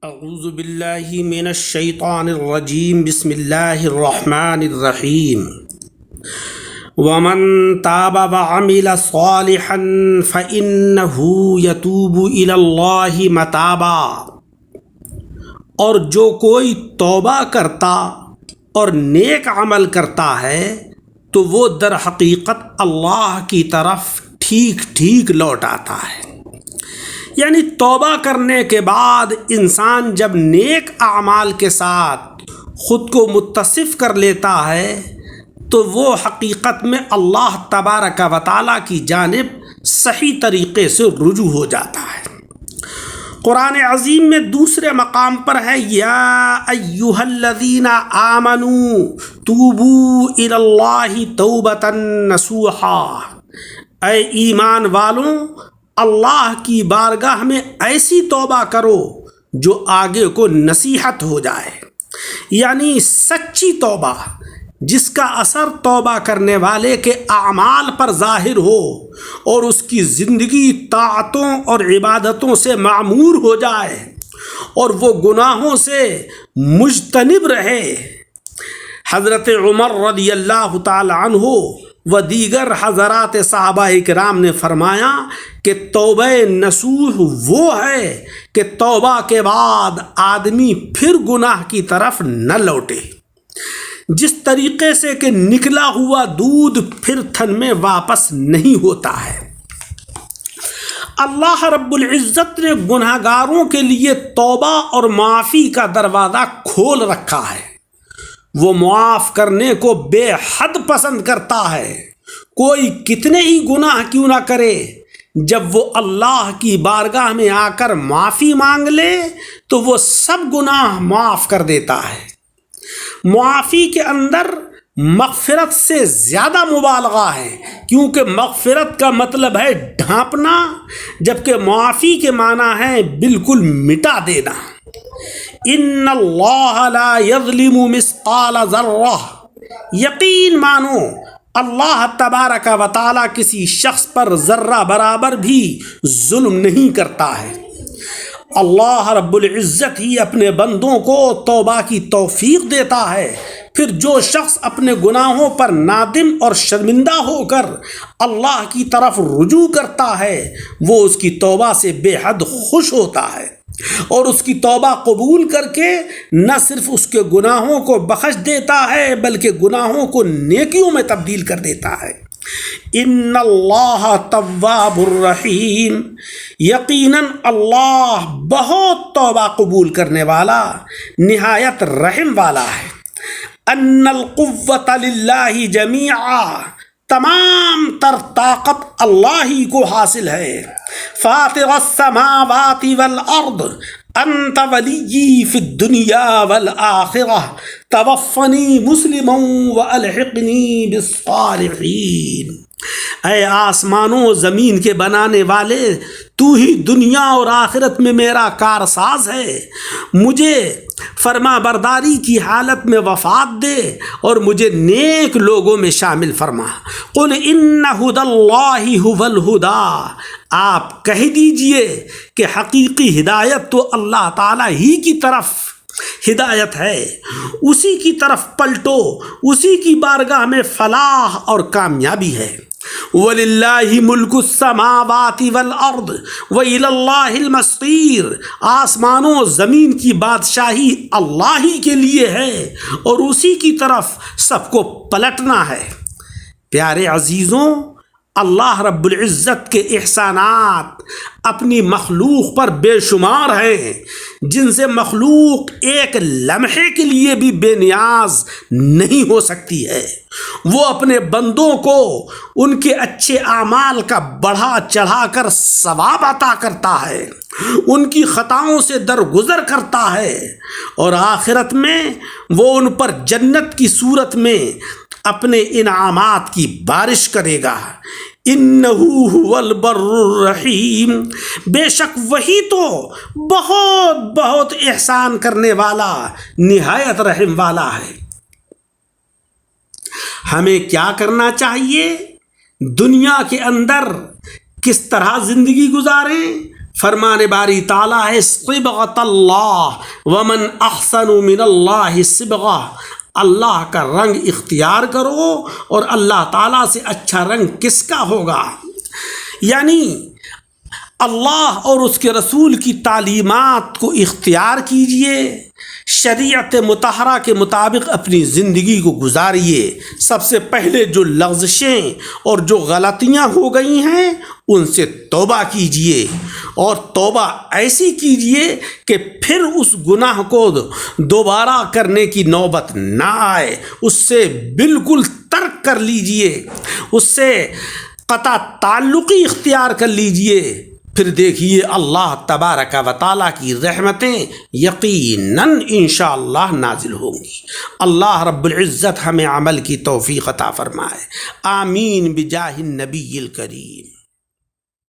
اعوذ باللہ من الشیطان الرجیم بسم اللہ الرحمن الرحیم ومن تاب وعمل صالحا فإنہ یتوب الی اللہ متابا، اور جو کوئی توبہ کرتا اور نیک عمل کرتا ہے تو وہ در حقیقت اللہ کی طرف ٹھیک لوٹ آتا ہے۔ یعنی توبہ کرنے کے بعد انسان جب نیک اعمال کے ساتھ خود کو متصف کر لیتا ہے تو وہ حقیقت میں اللہ تبارک و تعالیٰ کی جانب صحیح طریقے سے رجوع ہو جاتا ہے۔ قرآن عظیم میں دوسرے مقام پر ہے یا ایھا الذین آمنوا توبوا الی اللہ توبۃ نصوحا، اے ایمان والوں اللہ کی بارگاہ میں ایسی توبہ کرو جو آگے کو نصیحت ہو جائے، یعنی سچی توبہ جس کا اثر توبہ کرنے والے کے اعمال پر ظاہر ہو اور اس کی زندگی طاعتوں اور عبادتوں سے معمور ہو جائے اور وہ گناہوں سے مجتنب رہے۔ حضرت عمر رضی اللہ تعالی عنہ و دیگر حضرات صحابہ کرام نے فرمایا کہ توبہ نصوح وہ ہے کہ توبہ کے بعد آدمی پھر گناہ کی طرف نہ لوٹے، جس طریقے سے کہ نکلا ہوا دودھ پھر تھن میں واپس نہیں ہوتا ہے۔ اللہ رب العزت نے گناہ گاروں کے لیے توبہ اور معافی کا دروازہ کھول رکھا ہے۔ وہ معاف کرنے کو بے حد پسند کرتا ہے، کوئی کتنے ہی گناہ کیوں نہ کرے، جب وہ اللہ کی بارگاہ میں آ کر معافی مانگ لے تو وہ سب گناہ معاف کر دیتا ہے۔ معافی کے اندر مغفرت سے زیادہ مبالغہ ہے، کیونکہ مغفرت کا مطلب ہے ڈھانپنا، جبکہ معافی کے معنی ہے بالکل مٹا دینا۔ ان اللہ لا یظلم مثقال ذرہ، یقین مانو اللہ تبارک و تعالی کسی شخص پر ذرہ برابر بھی ظلم نہیں کرتا ہے۔ اللہ رب العزت ہی اپنے بندوں کو توبہ کی توفیق دیتا ہے، پھر جو شخص اپنے گناہوں پر نادم اور شرمندہ ہو کر اللہ کی طرف رجوع کرتا ہے وہ اس کی توبہ سے بے حد خوش ہوتا ہے اور اس کی توبہ قبول کر کے نہ صرف اس کے گناہوں کو بخش دیتا ہے بلکہ گناہوں کو نیکیوں میں تبدیل کر دیتا ہے۔ ان اللہ تواب الرحیم، یقیناً اللہ بہت توبہ قبول کرنے والا نہایت رحم والا ہے۔ ان القوۃ للہ جمیعا، تمام تر طاقت اللہ ہی کو حاصل ہے۔ فاطر السماوات والارض انت ولی فی الدنیا والآخرہ توفنی مسلما والحقنی بالصالحین، اے آسمانوں و زمین کے بنانے والے، تو ہی دنیا اور آخرت میں میرا کارساز ہے، مجھے فرما برداری کی حالت میں وفات دے اور مجھے نیک لوگوں میں شامل فرما۔ قل ان ھدی اللہ ھو الھدی، آپ کہہ دیجئے کہ حقیقی ہدایت تو اللہ تعالی ہی کی طرف ہدایت ہے، اسی کی طرف پلٹو، اسی کی بارگاہ میں فلاح اور کامیابی ہے۔ وَلِلَّهِ مُلْكُ السَّمَاوَاتِ وَالْأَرْضِ وَإِلَى اللَّهِ الْمَصِيرُ، آسمانوں زمین کی بادشاہی اللہ ہی کے لیے ہے اور اسی کی طرف سب کو پلٹنا ہے۔ پیارے عزیزوں، اللہ رب العزت کے احسانات اپنی مخلوق پر بے شمار ہیں، جن سے مخلوق ایک لمحے کے لیے بھی بے نیاز نہیں ہو سکتی ہے۔ وہ اپنے بندوں کو ان کے اچھے اعمال کا بڑھا چڑھا کر ثواب عطا کرتا ہے، ان کی خطاؤں سے درگزر کرتا ہے اور آخرت میں وہ ان پر جنت کی صورت میں اپنے انعامات کی بارش کرے گا۔ انہ ھو البر الرحیم، بے شک وہی تو بہت احسان کرنے والا نہایت رحم والا ہے۔ ہمیں کیا کرنا چاہیے؟ دنیا کے اندر کس طرح زندگی گزاریں؟ فرمان باری تعالیٰ ہے صبغۃ اللہ ومن احسن من اللہ صبغہ، اللہ کا رنگ اختیار کرو اور اللہ تعالیٰ سے اچھا رنگ کس کا ہوگا؟ یعنی اللہ اور اس کے رسول کی تعلیمات کو اختیار کیجئے، شریعت مطہرہ کے مطابق اپنی زندگی کو گزاریے۔ سب سے پہلے جو لغزشیں اور جو غلطیاں ہو گئی ہیں ان سے توبہ کیجئے، اور توبہ ایسی کیجئے کہ پھر اس گناہ کو دوبارہ کرنے کی نوبت نہ آئے، اس سے بالکل ترک کر لیجئے، اس سے قطع تعلقی اختیار کر لیجئے۔ پھر دیکھیے اللہ تبارک و تعالیٰ کی رحمتیں یقیناً انشاءاللہ نازل ہوں گی۔ اللہ رب العزت ہمیں عمل کی توفیق عطا فرمائے، آمین بجاہ النبی الکریم۔